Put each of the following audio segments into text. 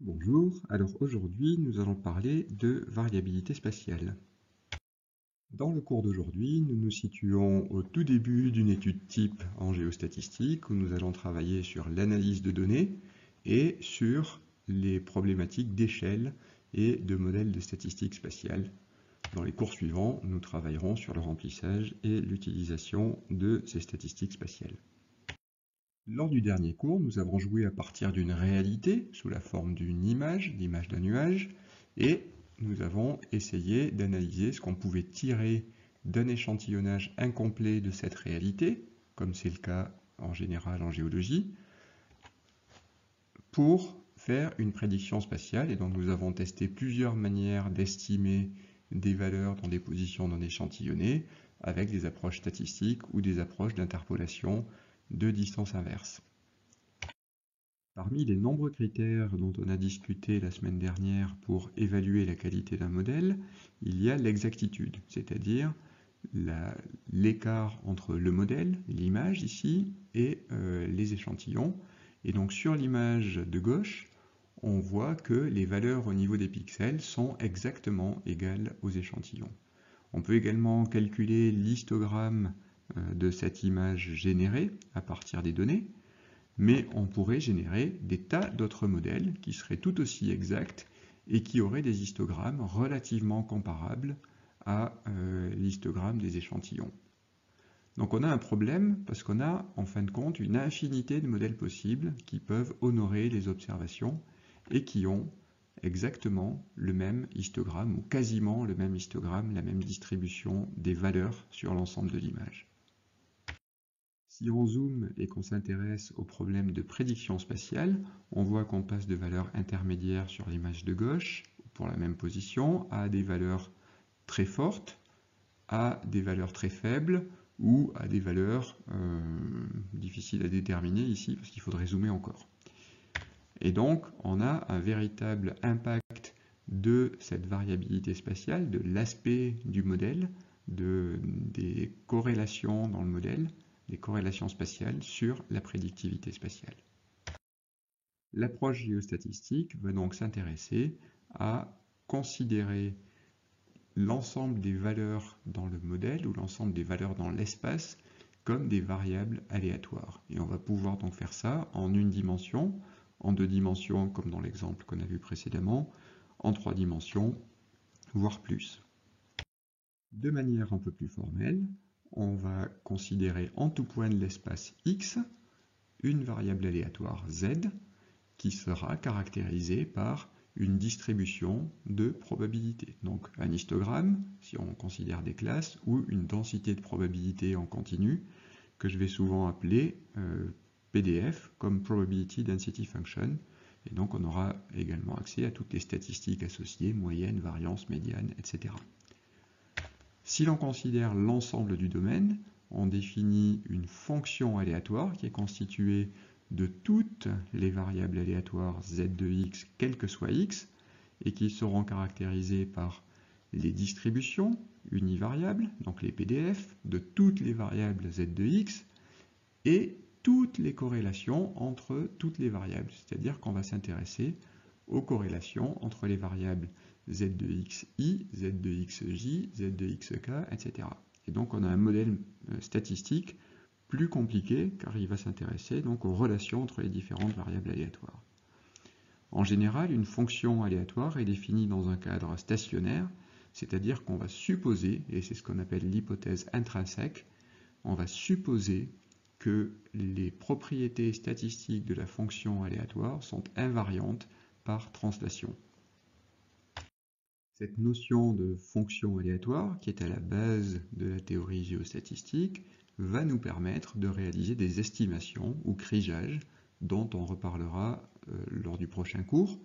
Bonjour, alors aujourd'hui nous allons parler de variabilité spatiale. Dans le cours d'aujourd'hui, nous nous situons au tout début d'une étude type en géostatistique où nous allons travailler sur l'analyse de données et sur les problématiques d'échelle et de modèles de statistiques spatiales. Dans les cours suivants, nous travaillerons sur le remplissage et l'utilisation de ces statistiques spatiales. Lors du dernier cours, nous avons joué à partir d'une réalité sous la forme d'une image, l'image d'un nuage, et nous avons essayé d'analyser ce qu'on pouvait tirer d'un échantillonnage incomplet de cette réalité, comme c'est le cas en général en géologie, pour faire une prédiction spatiale. Et donc nous avons testé plusieurs manières d'estimer des valeurs dans des positions non échantillonnées, avec des approches statistiques ou des approches d'interpolation de distance inverse. Parmi les nombreux critères dont on a discuté la semaine dernière pour évaluer la qualité d'un modèle, il y a l'exactitude, c'est-à-dire l'écart entre le modèle, l'image ici, et les échantillons. Et donc sur l'image de gauche, on voit que les valeurs au niveau des pixels sont exactement égales aux échantillons. On peut également calculer l'histogramme de cette image générée à partir des données, mais on pourrait générer des tas d'autres modèles qui seraient tout aussi exacts et qui auraient des histogrammes relativement comparables à l'histogramme des échantillons. Donc on a un problème parce qu'on a en fin de compte une infinité de modèles possibles qui peuvent honorer les observations et qui ont exactement le même histogramme ou quasiment le même histogramme, la même distribution des valeurs sur l'ensemble de l'image. Si on zoome et qu'on s'intéresse au problème de prédiction spatiale, on voit qu'on passe de valeurs intermédiaires sur l'image de gauche, pour la même position, à des valeurs très fortes, à des valeurs très faibles, ou à des valeurs difficiles à déterminer ici, parce qu'il faudrait zoomer encore. Et donc, on a un véritable impact de cette variabilité spatiale, de l'aspect du modèle, des corrélations dans le modèle, des corrélations spatiales sur la prédictivité spatiale. L'approche géostatistique va donc s'intéresser à considérer l'ensemble des valeurs dans le modèle ou l'ensemble des valeurs dans l'espace comme des variables aléatoires. Et on va pouvoir donc faire ça en une dimension, en deux dimensions comme dans l'exemple qu'on a vu précédemment, en trois dimensions, voire plus. De manière un peu plus formelle, on va considérer en tout point de l'espace X une variable aléatoire Z qui sera caractérisée par une distribution de probabilité. Donc un histogramme, si on considère des classes, ou une densité de probabilité en continu, que je vais souvent appeler PDF, comme Probability Density Function. Et donc on aura également accès à toutes les statistiques associées, moyenne, variance, médiane, etc. Si l'on considère l'ensemble du domaine, on définit une fonction aléatoire qui est constituée de toutes les variables aléatoires z de x, quel que soit x, et qui seront caractérisées par les distributions univariables, donc les PDF, de toutes les variables z de x, et toutes les corrélations entre toutes les variables. C'est-à-dire qu'on va s'intéresser aux corrélations entre les variables z de xi, z de xj, z de xk, etc. Et donc on a un modèle statistique plus compliqué car il va s'intéresser donc aux relations entre les différentes variables aléatoires. En général, une fonction aléatoire est définie dans un cadre stationnaire, c'est-à-dire qu'on va supposer, et c'est ce qu'on appelle l'hypothèse intrinsèque, on va supposer que les propriétés statistiques de la fonction aléatoire sont invariantes par translation. Cette notion de fonction aléatoire, qui est à la base de la théorie géostatistique, va nous permettre de réaliser des estimations ou crigeages dont on reparlera lors du prochain cours.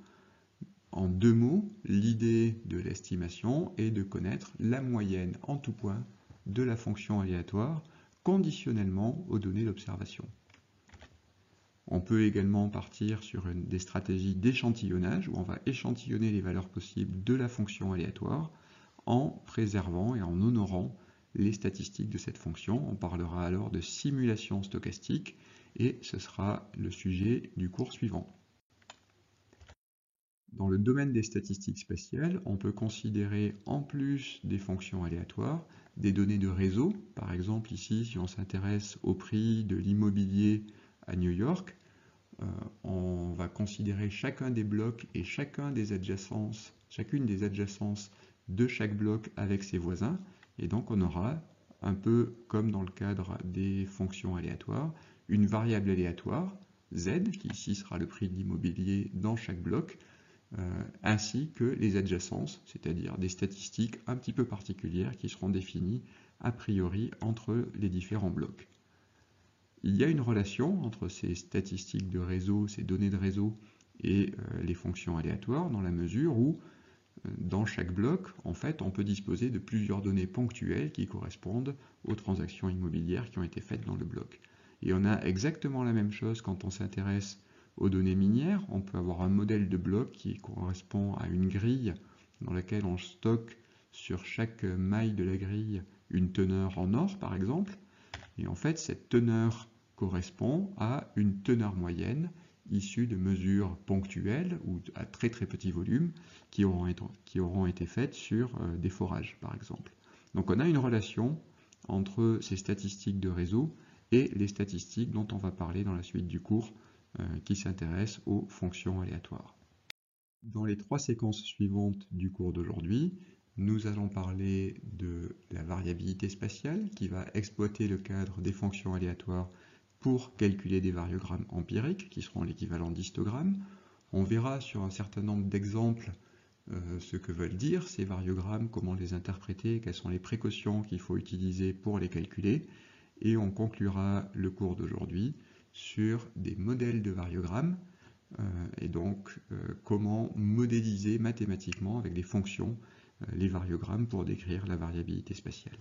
En deux mots, l'idée de l'estimation est de connaître la moyenne en tout point de la fonction aléatoire conditionnellement aux données d'observation. On peut également partir sur des stratégies d'échantillonnage où on va échantillonner les valeurs possibles de la fonction aléatoire en préservant et en honorant les statistiques de cette fonction. On parlera alors de simulation stochastique et ce sera le sujet du cours suivant. Dans le domaine des statistiques spatiales, on peut considérer en plus des fonctions aléatoires, des données de réseau. Par exemple, ici, si on s'intéresse au prix de l'immobilier à New York, on va considérer chacun des blocs et chacune des adjacences de chaque bloc avec ses voisins. Et donc on aura, un peu comme dans le cadre des fonctions aléatoires, une variable aléatoire, z, qui ici sera le prix de l'immobilier dans chaque bloc, ainsi que les adjacences, c'est-à-dire des statistiques un petit peu particulières qui seront définies a priori entre les différents blocs. Il y a une relation entre ces statistiques de réseau, ces données de réseau et les fonctions aléatoires dans la mesure où dans chaque bloc, en fait, on peut disposer de plusieurs données ponctuelles qui correspondent aux transactions immobilières qui ont été faites dans le bloc. Et on a exactement la même chose quand on s'intéresse aux données minières. On peut avoir un modèle de bloc qui correspond à une grille dans laquelle on stocke sur chaque maille de la grille une teneur en or, par exemple. Et en fait, cette teneur correspond à une teneur moyenne issue de mesures ponctuelles ou à très très petit volume qui auront été faites sur des forages, par exemple. Donc on a une relation entre ces statistiques de réseau et les statistiques dont on va parler dans la suite du cours qui s'intéressent aux fonctions aléatoires. Dans les 3 séquences suivantes du cours d'aujourd'hui, nous allons parler de la variabilité spatiale qui va exploiter le cadre des fonctions aléatoires pour calculer des variogrammes empiriques qui seront l'équivalent d'histogrammes. On verra sur un certain nombre d'exemples ce que veulent dire ces variogrammes, comment les interpréter, quelles sont les précautions qu'il faut utiliser pour les calculer. Et on conclura le cours d'aujourd'hui sur des modèles de variogrammes et donc comment modéliser mathématiquement avec des fonctions les variogrammes pour décrire la variabilité spatiale.